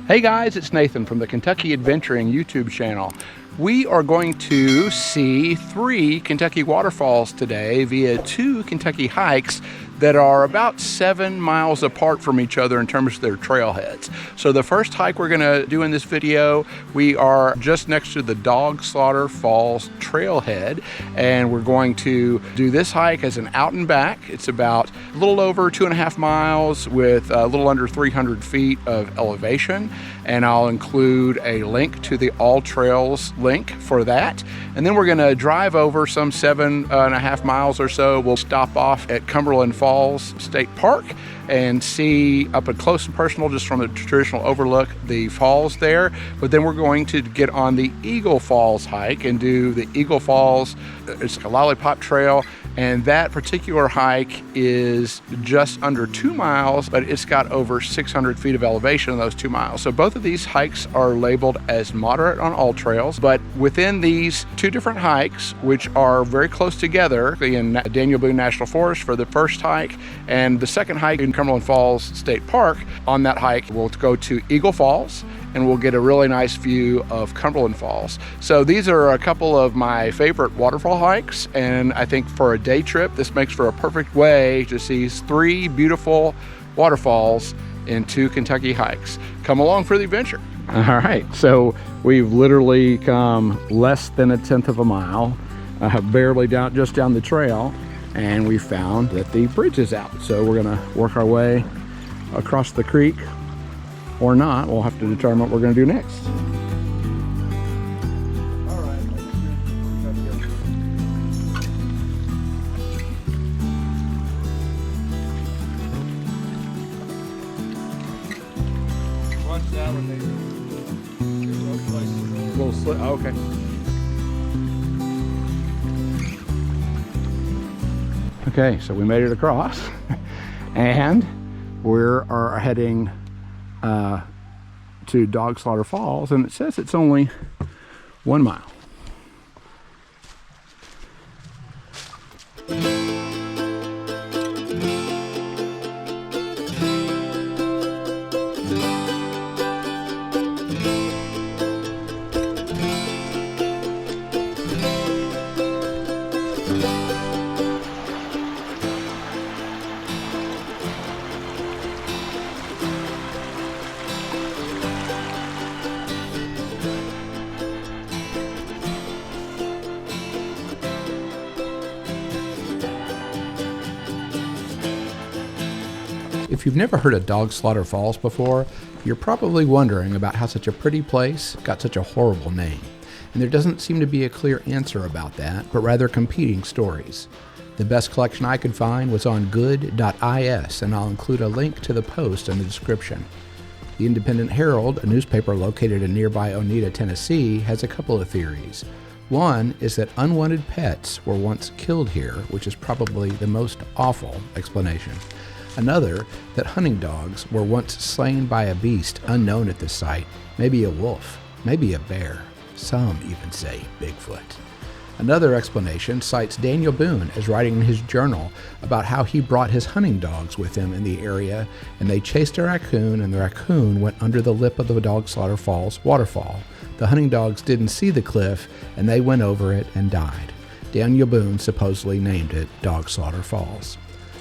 Hey guys, it's Nathan from the Kentucky Adventuring YouTube channel. We are going to see 3 Kentucky waterfalls today via 2 Kentucky hikes that are about 7 miles apart from each other in terms of their trailheads. So the first hike we're gonna do in this video, we are just next to the Cumberland Falls Trailhead, and we're going to do this hike as an out and back. It's about a little over 2.5 miles with a little under 300 feet of elevation, and I'll include a link to the All Trails link for that. And then we're gonna drive over some 7.5 miles or so. We'll stop off at Cumberland Falls State Park and see up and close and personal, just from the traditional overlook, the falls there. But then we're going to get on the Eagle Falls hike and do the Eagle Falls. It's a lollipop trail, and that particular hike is just under 2 miles, but it's got over 600 feet of elevation in those 2 miles. So both of these hikes are labeled as moderate on all trails, but within these 2 different hikes, which are very close together, in Daniel Boone National Forest for the first hike, and the second hike in Cumberland Falls State Park, on that hike we'll go to Eagle Falls, and we'll get a really nice view of Cumberland Falls. So these are a couple of my favorite waterfall hikes, and I think for a day trip, this makes for a perfect way to see 3 beautiful waterfalls in 2 Kentucky hikes. Come along for the adventure. All right, so we've literally come less than 1/10 of a mile, barely just down the trail, and we found that the bridge is out. So we're gonna work our way across the creek, or not. We'll have to determine what we're gonna do next. Oh, okay. Okay, so we made it across, and we are heading to Cumberland Falls, and it says it's only 1 mile. If you've never heard of Cumberland Falls before, you're probably wondering about how such a pretty place got such a horrible name. And there doesn't seem to be a clear answer about that, but rather competing stories. The best collection I could find was on good.is, and I'll include a link to the post in the description. The Independent Herald, a newspaper located in nearby Oneida, Tennessee, has a couple of theories. One is that unwanted pets were once killed here, which is probably the most awful explanation. Another, that hunting dogs were once slain by a beast unknown at the site, maybe a wolf, maybe a bear, some even say Bigfoot. Another explanation cites Daniel Boone as writing in his journal about how he brought his hunting dogs with him in the area, and they chased a raccoon, and the raccoon went under the lip of the Cumberland Falls waterfall. The hunting dogs didn't see the cliff, and they went over it and died. Daniel Boone supposedly named it Cumberland Falls.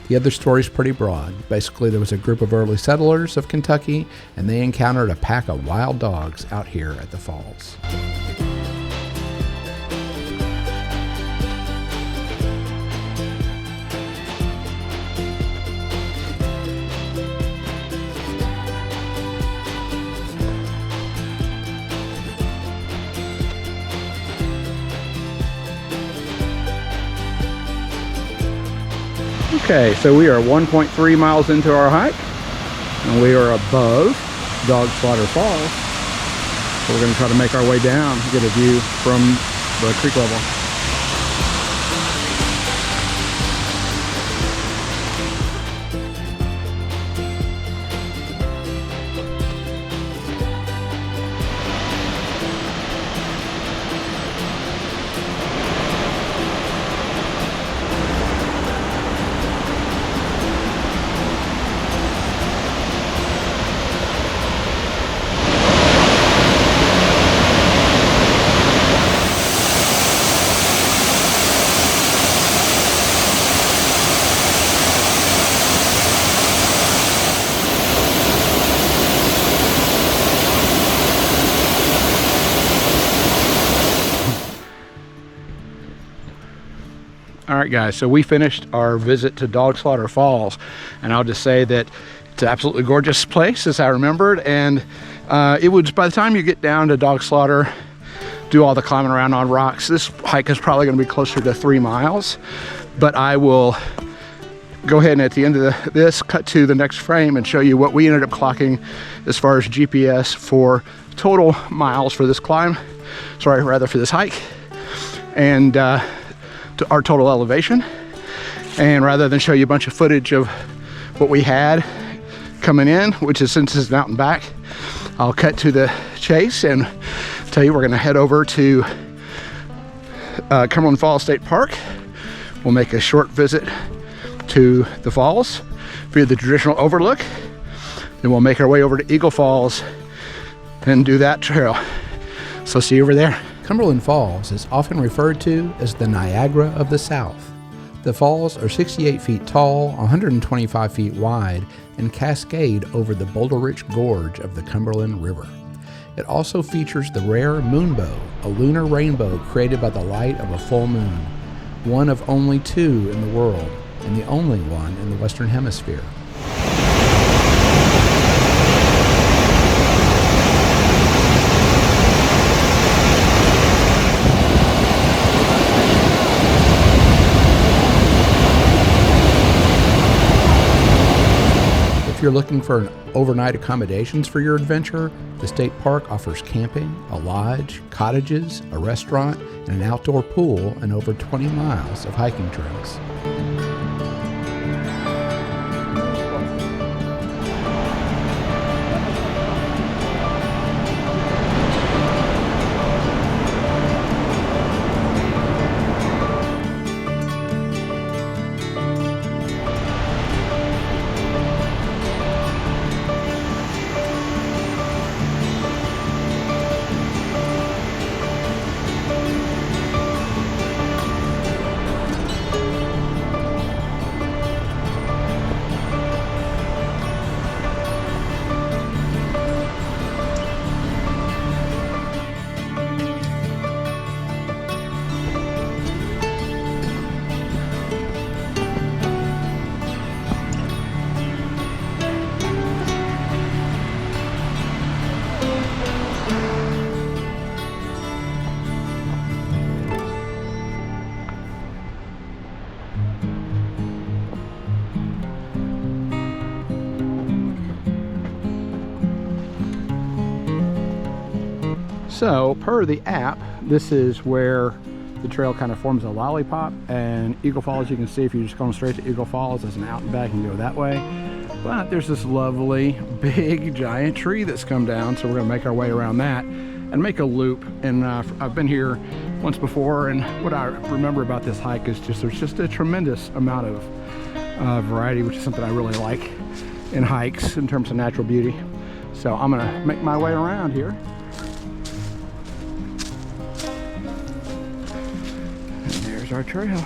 The other story's pretty broad. Basically, there was a group of early settlers of Kentucky, and they encountered a pack of wild dogs out here at the falls. Okay, so we are 1.3 miles into our hike, and we are above Cumberland Falls. So we're going to try to make our way down, get a view from the creek level. guys, so we finished our visit to Dog Slaughter Falls, and I'll just say that it's an absolutely gorgeous place, as I remembered. And it was, by the time you get down to Dog Slaughter, do all the climbing around on rocks, this hike is probably going to be closer to 3 miles. But I will go ahead and at the end of this cut to the next frame and show you what we ended up clocking as far as GPS for total miles for this climb, sorry, rather for this hike, and to our total elevation. And rather than show you a bunch of footage of what we had coming in, which is since it's out and back, I'll cut to the chase and tell you we're going to head over to Cumberland Falls State Park. We'll make a short visit to the falls via the traditional overlook. Then we'll make our way over to Eagle Falls and do that trail. So see you over there. Cumberland Falls is often referred to as the Niagara of the South. The falls are 68 feet tall, 125 feet wide, and cascade over the boulder-rich gorge of the Cumberland River. It also features the rare moonbow, a lunar rainbow created by the light of a full moon, one of only 2 in the world, and the only one in the Western Hemisphere. If you're looking for overnight accommodations for your adventure, the state park offers camping, a lodge, cottages, a restaurant, and an outdoor pool, and over 20 miles of hiking trails. So per the app, this is where the trail kind of forms a lollipop, and Eagle Falls, you can see if you're just going straight to Eagle Falls, there's an out and back and go that way. But there's this lovely big giant tree that's come down, so we're going to make our way around that and make a loop. And I've been here once before, and what I remember about this hike is just there's just a tremendous amount of variety, which is something I really like in hikes in terms of natural beauty. So I'm going to make my way around here. Our trail.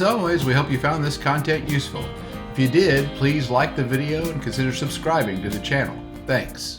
As always, we hope you found this content useful. If you did, please like the video and consider subscribing to the channel. Thanks.